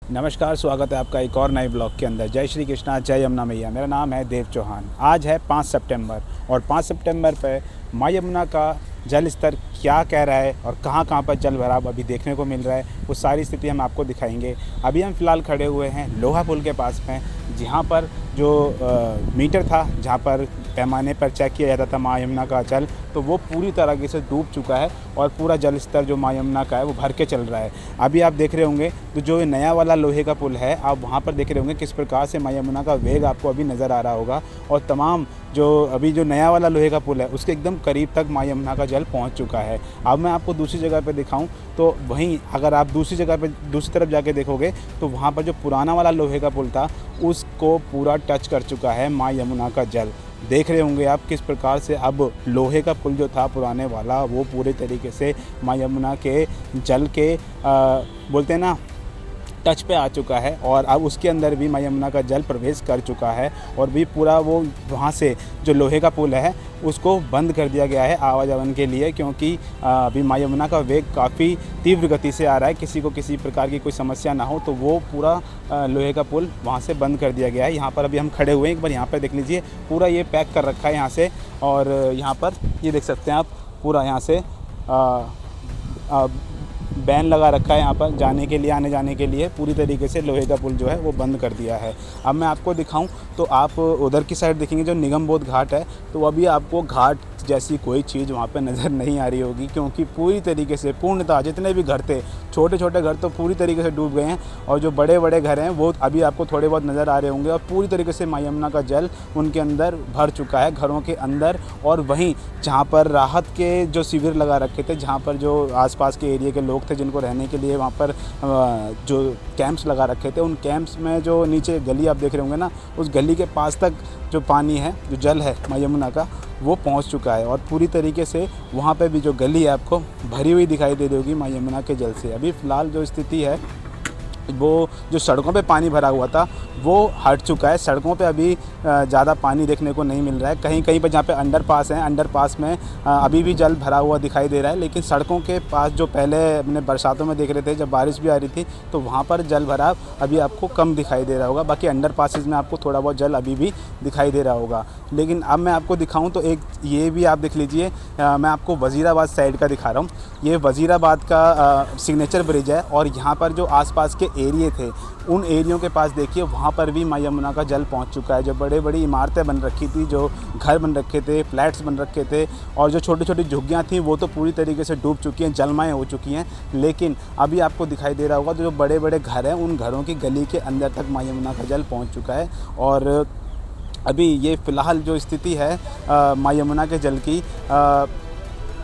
नमस्कार, स्वागत है आपका एक और नए ब्लॉग के अंदर। जय श्री कृष्णा, जय यमुना मैया। मेरा नाम है देव चौहान। आज है 5 सितंबर और 5 सितंबर पर माँ यमुना का जल स्तर क्या कह रहा है और कहाँ कहाँ पर जल भराव अभी देखने को मिल रहा है, वो सारी स्थिति हम आपको दिखाएंगे। अभी हम फ़िलहाल खड़े हुए हैं लोहा पुल के पास में, जहाँ पर जो मीटर था, जहाँ पर पैमाने पर चेक किया जाता था माँ यमुना का जल, तो वो पूरी तरीके से डूब चुका है और पूरा जल स्तर जो माँ यमुना का है वो भर के चल रहा है। अभी आप देख रहे होंगे तो जो नया वाला लोहे का पुल है, आप वहाँ पर देख रहे होंगे किस प्रकार से माँ यमुना का वेग आपको अभी नज़र आ रहा होगा। और तमाम जो नया वाला लोहे का पुल है उसके एकदम करीब तक माँ यमुना का जल पहुँच चुका है। अब मैं आपको दूसरी जगह पर दिखाऊँ तो वहीं अगर आप दूसरी जगह पर दूसरी तरफ जाके देखोगे तो वहाँ पर जो पुराना वाला लोहे का पुल था उसको पूरा टच कर चुका है माँ यमुना का जल। देख रहे होंगे आप किस प्रकार से अब लोहे का पुल जो था पुराने वाला वो पूरे तरीके से माँ यमुना के जल के बोलते हैं ना टच पे आ चुका है और अब उसके अंदर भी माँ यमुना का जल प्रवेश कर चुका है। और भी पूरा वो वहाँ से जो लोहे का पुल है उसको बंद कर दिया गया है आवाजावन के लिए, क्योंकि अभी माँ यमुना का वेग काफ़ी तीव्र गति से आ रहा है। किसी को किसी प्रकार की कोई समस्या ना हो तो वो पूरा लोहे का पुल वहाँ से बंद कर दिया गया है। यहाँ पर अभी हम खड़े हुए हैं, एक बार यहाँ पर देख लीजिए, पूरा ये पैक कर रखा है यहाँ से। और यहाँ पर ये देख सकते हैं आप, पूरा यहाँ से बैन लगा रखा है यहाँ पर जाने के लिए, आने जाने के लिए। पूरी तरीके से लोहे का पुल जो है वो बंद कर दिया है। अब मैं आपको दिखाऊं तो आप उधर की साइड देखेंगे जो निगम बोध घाट है, तो अभी आपको घाट जैसी कोई चीज़ वहाँ पे नज़र नहीं आ रही होगी, क्योंकि पूरी तरीके से पूर्णतः जितने भी घर थे, छोटे छोटे घर तो पूरी तरीके से डूब गए हैं और जो बड़े बड़े घर हैं वो अभी आपको थोड़े बहुत नज़र आ रहे होंगे। और पूरी तरीके से माँ यमुना का जल उनके अंदर भर चुका है, घरों के अंदर। और वहीं जहाँ पर राहत के जो शिविर लगा रखे थे, जहाँ पर जो आसपास के एरिया के लोग थे जिनको रहने के लिए वहाँ पर जो कैंप्स लगा रखे थे, उन कैंप्स में जो नीचे गली आप देख रहे होंगे ना, उस गली के पास तक जो पानी है, जो जल है माँ यमुना का, वो पहुंच चुका है। और पूरी तरीके से वहाँ पे भी जो गली है आपको भरी हुई दिखाई दे रही होगी माँ यमुना के जल से। अभी फ़िलहाल जो स्थिति है वो जो सड़कों पे पानी भरा हुआ था वो हट चुका है। सड़कों पे अभी ज़्यादा पानी देखने को नहीं मिल रहा है। कहीं कहीं पर जहाँ पे अंडरपास हैं, अंडरपास में अभी भी जल भरा हुआ दिखाई दे रहा है। लेकिन सड़कों के पास जो पहले अपने बरसातों में देख रहे थे, जब बारिश भी आ रही थी, तो वहाँ पर जल भराव अभी आपको कम दिखाई दे रहा होगा। बाकी अंडरपासेस में आपको थोड़ा बहुत जल अभी भी दिखाई दे रहा होगा। लेकिन अब मैं आपको दिखाऊँ तो एक ये भी आप देख लीजिए, मैं आपको वज़ीराबाद साइड का दिखा रहा हूँ। ये वज़ीराबाद का सिग्नेचर ब्रिज है और यहाँ पर जो आसपास के एरिए थे, उन एरियों के पास देखिए वहाँ पर भी माँ यमुना का जल पहुँच चुका है। जो बड़े बड़ी इमारतें बन रखी थी, जो घर बन रखे थे, फ्लैट्स बन रखे थे, और जो छोटी छोटी झुग्गियाँ थी वो तो पूरी तरीके से डूब चुकी हैं, जलमय हो चुकी हैं। लेकिन अभी आपको दिखाई दे रहा होगा जो बड़े बड़े घर हैं, उन घरों की गली के अंदर तक माँ यमुना का जल पहुँच चुका है। और अभी ये फ़िलहाल जो स्थिति है माँ यमुना के जल की,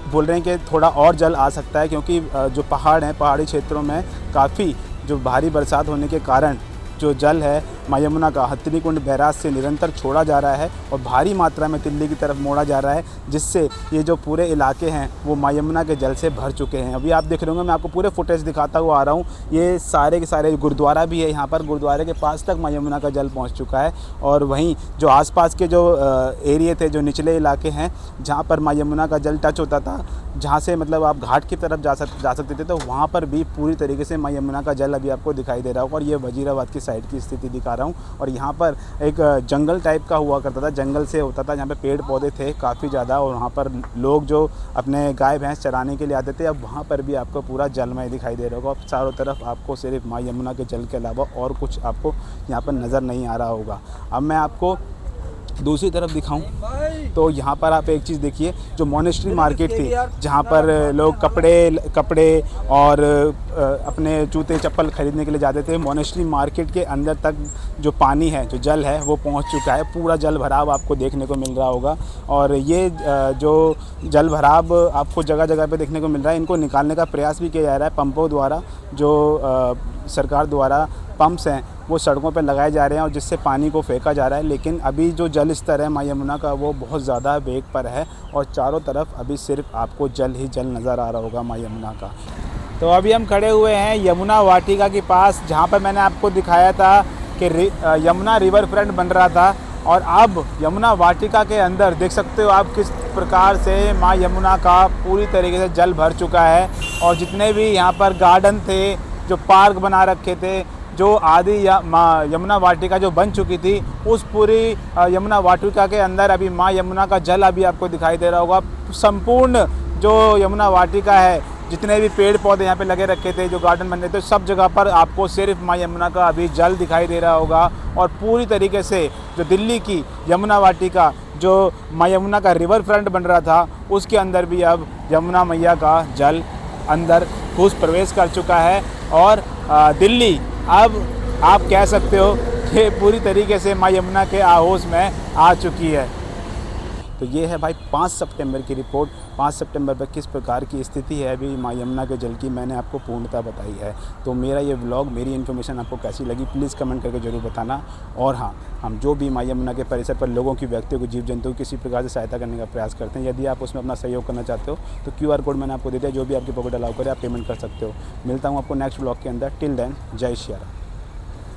बोल रहे हैं कि थोड़ा और जल आ सकता है, क्योंकि जो पहाड़ हैं, पहाड़ी क्षेत्रों में काफ़ी जो भारी बरसात होने के कारण जो जल है माँ यमुना का हथनीकुंड बैराज से निरंतर छोड़ा जा रहा है और भारी मात्रा में दिल्ली की तरफ मोड़ा जा रहा है, जिससे ये जो पूरे इलाके हैं वो माँ यमुना के जल से भर चुके हैं। अभी आप देख रहे होंगे, मैं आपको पूरे फुटेज दिखाता हुआ आ रहा हूँ। ये सारे के सारे गुरुद्वारा भी है यहाँ पर, गुरुद्वारे के पास तक माँ यमुना का जल पहुँच चुका है। और वहीं जो आसपास के जो एरिए थे, जो निचले इलाके हैं, जहाँ पर माँ यमुना का जल टच होता था, जहाँ से मतलब आप घाट की तरफ जा सकते थे, तो वहाँ पर भी पूरी तरीके से माँ यमुना का जल अभी आपको दिखाई दे रहा होगा। और ये वज़ीराबाद की साइड की स्थिति दिखा रहा हूँ। और यहाँ पर एक जंगल टाइप का हुआ करता था, जंगल से होता था, जहाँ पे पेड़ पौधे थे काफ़ी ज़्यादा, और वहाँ पर लोग जो अपने गाय भैंस चराने के लिए आते थे। अब वहाँ पर भी आपको पूरा जलमय दिखाई दे रहा होगा। अब चारों तरफ आपको सिर्फ माँ यमुना के जल के अलावा और कुछ आपको यहाँ पर नज़र नहीं आ रहा होगा। अब मैं आपको दूसरी तरफ दिखाऊं तो यहाँ पर आप एक चीज़ देखिए, जो मोनेस्ट्री मार्केट थी, जहाँ पर लोग कपड़े और अपने जूते चप्पल ख़रीदने के लिए जाते थे, मोनेस्ट्री मार्केट के अंदर तक जो पानी है, जो जल है, वो पहुँच चुका है। पूरा जल भराव आपको देखने को मिल रहा होगा। और ये जो जल भराव आपको जगह जगह पे देखने को मिल रहा है, इनको निकालने का प्रयास भी किया जा रहा है पंपों द्वारा। जो सरकार द्वारा पंप्स हैं वो सड़कों पे लगाए जा रहे हैं और जिससे पानी को फेंका जा रहा है। लेकिन अभी जो जल स्तर है माँ यमुना का वो बहुत ज़्यादा वेग पर है और चारों तरफ अभी सिर्फ आपको जल ही जल नज़र आ रहा होगा माँ यमुना का। तो अभी हम खड़े हुए हैं यमुना वाटिका के पास, जहाँ पर मैंने आपको दिखाया था कि यमुना रिवर फ्रंट बन रहा था। और अब यमुना वाटिका के अंदर देख सकते हो आप किस प्रकार से माँ यमुना का पूरी तरीके से जल भर चुका है। और जितने भी यहाँ पर गार्डन थे, जो पार्क बना रखे थे, जो आदि यमुना वाटिका जो बन चुकी थी, उस पूरी यमुना वाटिका के अंदर अभी माँ यमुना का जल अभी आपको दिखाई दे रहा होगा। संपूर्ण जो यमुना वाटिका है, जितने भी पेड़ पौधे यहाँ पे लगे रखे थे, जो गार्डन बन रहे थे, सब जगह पर आपको सिर्फ माँ यमुना का अभी जल दिखाई दे रहा होगा। और पूरी तरीके से जो दिल्ली की यमुना वाटिका, जो माँ यमुना का रिवर फ्रंट बन रहा था, उसके अंदर भी अब यमुना मैया का जल अंदर घुस प्रवेश कर चुका है। और दिल्ली अब आप कह सकते हो कि पूरी तरीके से माँ यमुना के आहोश में आ चुकी है। तो ये है भाई 5 सितंबर की रिपोर्ट। 5 सितंबर पर किस प्रकार की स्थिति है अभी माँ यमुना के जल की, मैंने आपको पूर्णतः बताई है। तो मेरा ये व्लॉग, मेरी इन्फॉर्मेशन आपको कैसी लगी प्लीज़ कमेंट करके ज़रूर बताना। और हाँ, हम जो भी माँ यमुना के परिसर पर लोगों की, व्यक्तियों को, जीव जंतु किसी प्रकार से सहायता करने का प्रयास करते हैं, यदि आप उसमें अपना सहयोग करना चाहते हो तो QR कोड मैंने आपको दे दिया, जो भी आपकी पॉकेट अलाउ करे आप पेमेंट कर सकते हो। मिलता हूँ आपको नेक्स्ट व्लॉग के अंदर। टिल देन, जय श्री राम।